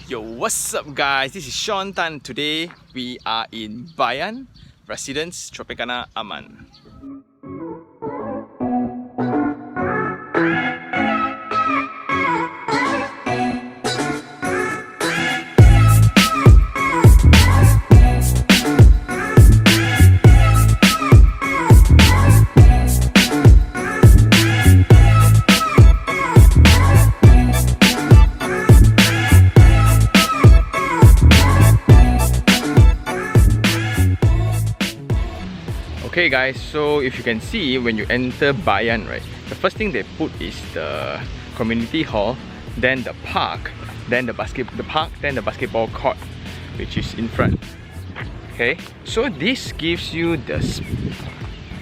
Yo, what's up guys? This is Sean Tan. Today we are in Bayan, residence Tropicana Aman. Okay guys, so if you can see when you enter Bayan, right, the first thing they put is the community hall, then the park, then the basketball court, which is in front. Okay, so this gives you the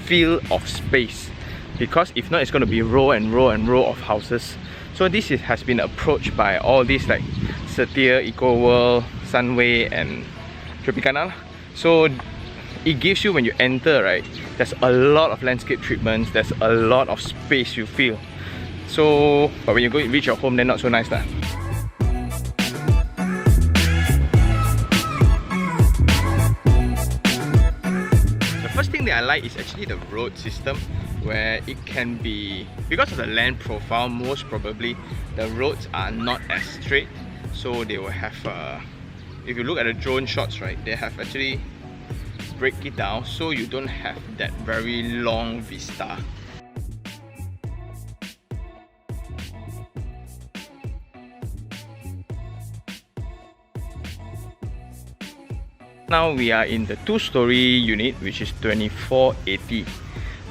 feel of space, because if not it's going to be row and row and row of houses. So this has been approached by all these like Setia, Eco World, Sunway and Tropicana. So it gives you, when you enter, right, there's a lot of landscape treatments, there's a lot of space you feel. So, but when you go reach your home, then not so nice lah. The first thing that I like is actually the road system, where it can be, because of the land profile, most probably the roads are not as straight. So they will have, if you look at the drone shots, right, they have actually break it down so you don't have that very long vista. Now we are in the two-story unit, which is 2480.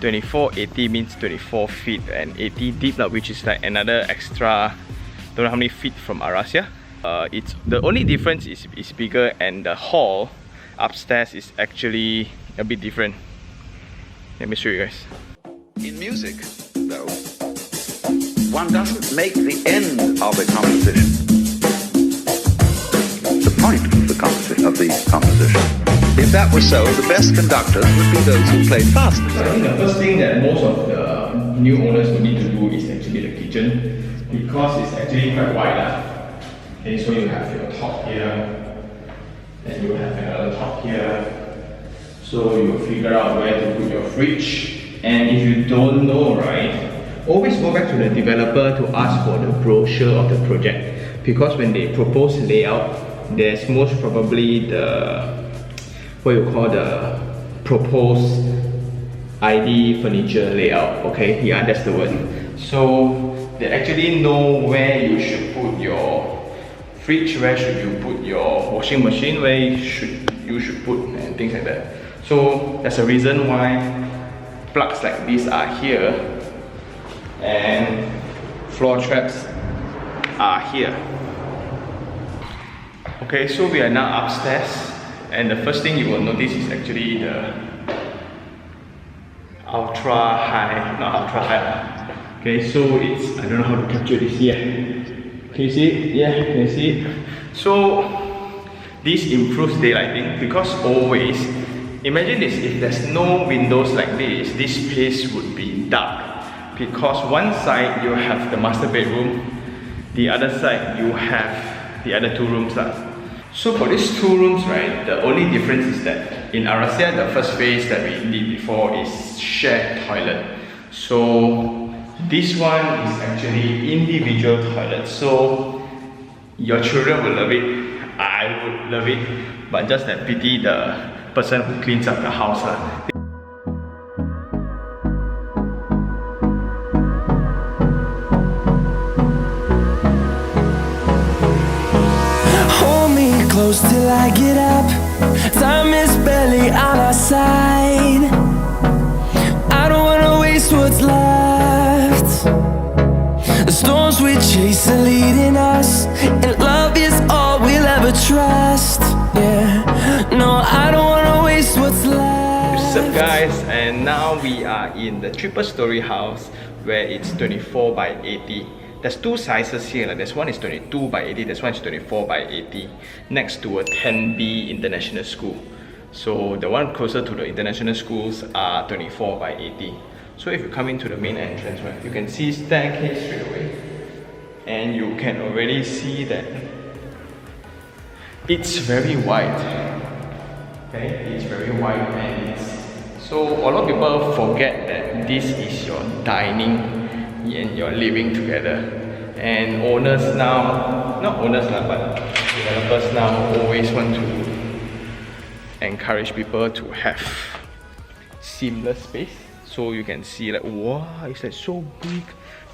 2480 means 24 feet and 80 deep, which is like another extra, don't know how many feet from Arahsia. It's the only difference is bigger, and the hall upstairs is actually a bit different. Let me show you guys. In music, though, one doesn't make the end of a composition. The point of the composition. If that were so, the best conductors would be those who played fast. So I think the first thing that most of the new owners will need to do is actually the kitchen, because it's actually quite wide. Okay, so you have your top here, and you have another top here. So you figure out where to put your fridge. And if you don't know, right, always go back to the developer to ask for the brochure of the project, because when they propose layout, there's most probably the, what you call the proposed ID furniture layout. Okay, yeah, that's the word. So they actually know where you should put your fridge, where should you put your washing machine, where you should put, and things like that. So that's a reason why plugs like these are here and floor traps are here. Okay, so we are now upstairs, and the first thing you will notice is actually the ultra high, not ultra high. Okay, so it's, I don't know how to capture this here. Can you see it? Yeah, you can see it. So this improves daylighting, because always, imagine this, if there's no windows like this place would be dark, because one side you have the master bedroom, the other side you have the other two rooms. So for these two rooms, right, the only difference is that in Arahsia, the first phase that we did before is shared toilet. So this one is actually individual toilet, so your children will love it, I would love it, but just that pity the person who cleans up the house. Hold me close till I get up. Time is barely on our side. I don't wanna waste what's left. The storms we chase are leading us, and love is all we'll ever trust. Yeah, no, I don't wanna waste what's left. What's up guys, and now we are in the triple story house where it's 24 by 80. There's two sizes here, like this one is 22 by 80, this one is 24 by 80, next to a Tenby International School. So the one closer to the international schools are 24 by 80. So if you come into the main entrance, right, you can see staircase straight away, and you can already see that it's very wide. Okay, it's very wide, and so a lot of people forget that this is your dining and your living together. And owners now, not owners now, but developers now always want to encourage people to have seamless space. So you can see like, wow, it's like so big.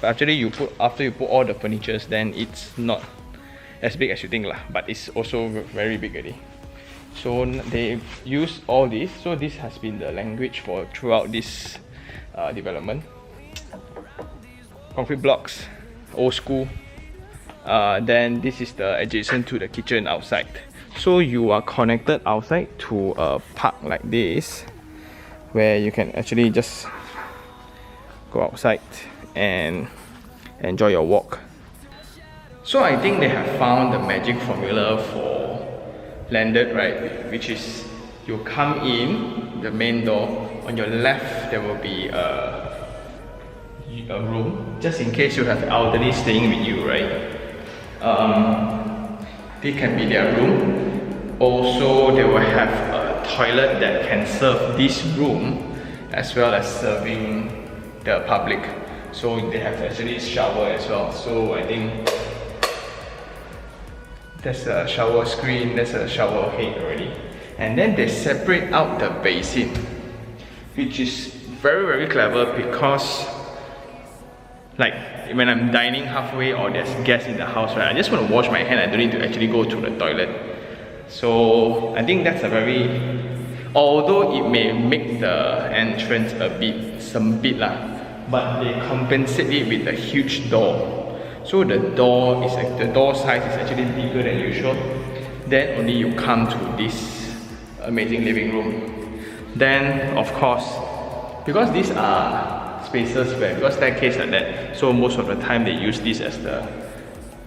But actually after you put all the furnitures, then it's not as big as you think lah. But it's also very big already. So they use all this. So this has been the language for throughout this development. Concrete blocks, old school. Then this is the adjacent to the kitchen outside. So you are connected outside to a park like this, where you can actually just go outside and enjoy your walk. So I think they have found the magic formula for landed, right? Which is you come in the main door. On your left there will be a room, just in case you have elderly staying with you, right? This can be their room. Also, they will have a toilet that can serve this room as well as serving the public. So they have actually shower as well. So I think there's a shower screen, there's a shower head already. And then they separate out the basin, which is very clever, because like when I'm dining halfway or there's guests in the house, right, I just want to wash my hand. I don't need to actually go to the toilet. So I think that's a very, although it may make the entrance a bit lah, but they compensate it with a huge door. So the door size is actually bigger than usual. Then only you come to this amazing living room. Then of course, because these are spaces where, because staircase like that, so most of the time they use this as the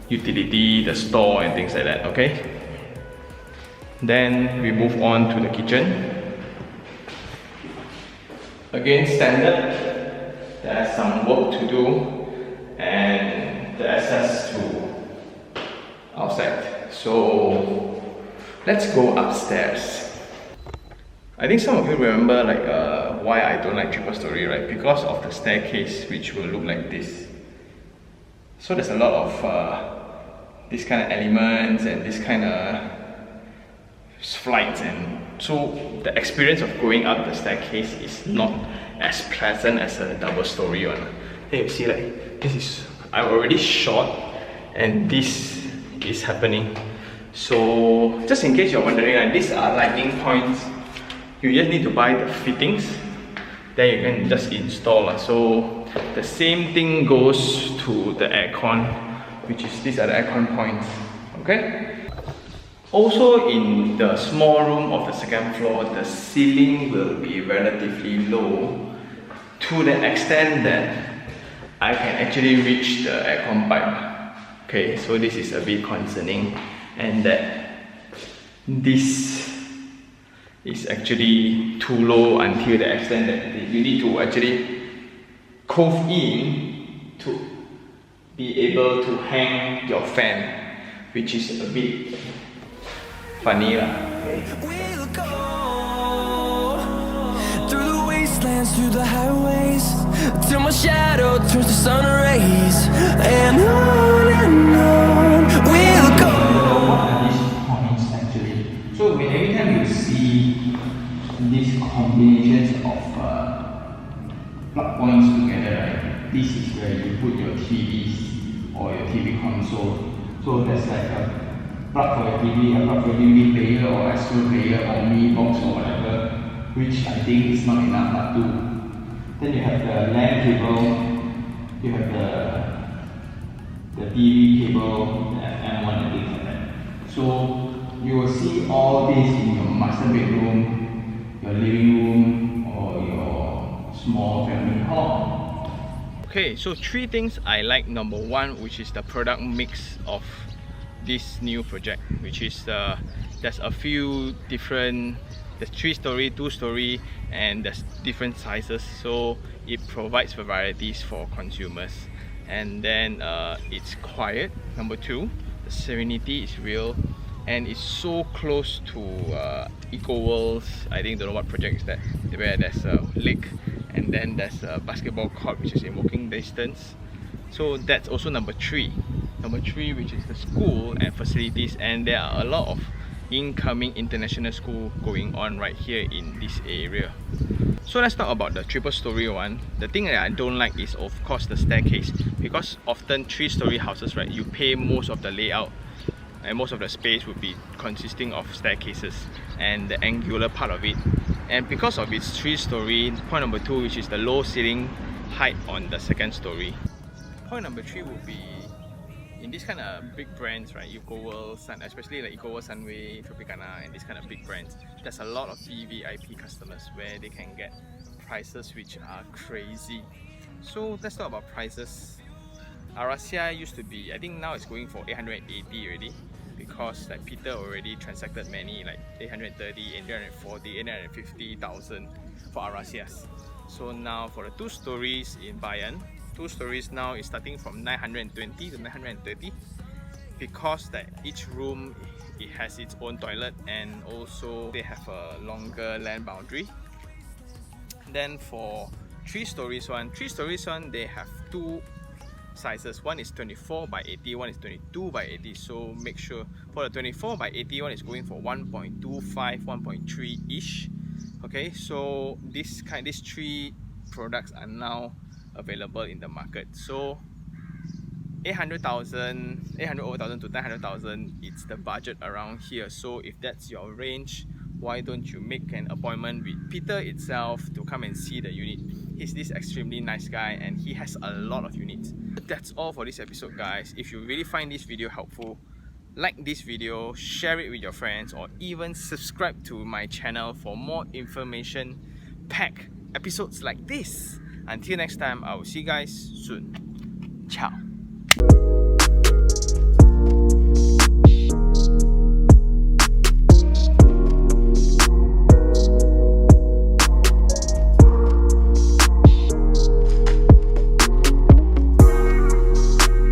utility, the store and things like that, okay? Then we move on to the kitchen. Again, standard, there's some work to do, and the access to outside. So let's go upstairs. I think some of you remember like why I don't like triple story, right? Because of the staircase, which will look like this. So there's a lot of this kind of elements and this kind of flights, and so the experience of going up the staircase is not as pleasant as a double story one. Then you see like, this is, I'm already short and this is happening. So just in case you're wondering, like, these are lighting points. You just need to buy the fittings, then you can just install. So the same thing goes to the aircon, which is, these are the aircon points, okay? Also in the small room of the second floor, the ceiling will be relatively low, to the extent that I can actually reach the aircon pipe. Okay, so this is a bit concerning, and that this is actually too low until the extent that you need to actually cove in to be able to hang your fan, which is a bit funny lah. We'll go through the wastelands, through the highways, till my shadow turns to sun rays, and on we'll go. These points actually. So every time you see these combinations of plug points together, right? This is where you put your TVs or your TV console. So there's like a plug for your TV, a plug for DVD player or extra player or mini box or whatever, which I think is not enough, but two. Then you have the LAN cable, you have the TV cable, and one and things like that. So you will see all this in your master bedroom, your living room, or your small family hall. Okay, so three things I like. Number one, which is the product mix of this new project, which is there's a few different, there's 3-story, 2-story, and there's different sizes, so it provides varieties for consumers. And then it's quiet. Number two, the serenity is real. and it's so close to Eco World's, I think, don't know what project is that, where there's a lake and then there's a basketball court which is in walking distance. So that's also number 3. Number 3, which is the school and facilities, and there are a lot of incoming international school going on right here in this area. So let's talk about the triple story one. The thing that I don't like is of course the staircase, because often 3-story houses, right, you pay most of the layout and most of the space would be consisting of staircases and the angular part of it. And because of its 3-story, point number 2, which is the low ceiling height on the 2nd story. Point number 3 would be in this kind of big brands, right, Eco World, especially like Eco World, Sunway, Tropicana, and these kind of big brands, there's a lot of VVIP customers where they can get prices which are crazy. So let's talk about prices. Arahsia used to be, I think now it's going for 880 already, because like Peter already transacted many like 830, 840, 850,000 for Arahsias. So now for the 2 stories in Bayan, 2 stories now is starting from 920 to 930, because that each room it has its own toilet and also they have a longer land boundary. Then for 3 stories one, they have 2 sizes. One is 24 by 80, one is 22 by 80. So make sure for the 24 by 80 one is going for 1.25, 1.3 ish. Okay, so these 3 products are now available in the market. So 800,000 to 900,000, it's the budget around here. So if that's your range, why don't you make an appointment with Peter itself to come and see the unit? He's this extremely nice guy and he has a lot of units. That's all for this episode, guys. If you really find this video helpful, like this video, share it with your friends, or even subscribe to my channel for more information packed episodes like this. Until next time, I will see you guys soon. Ciao.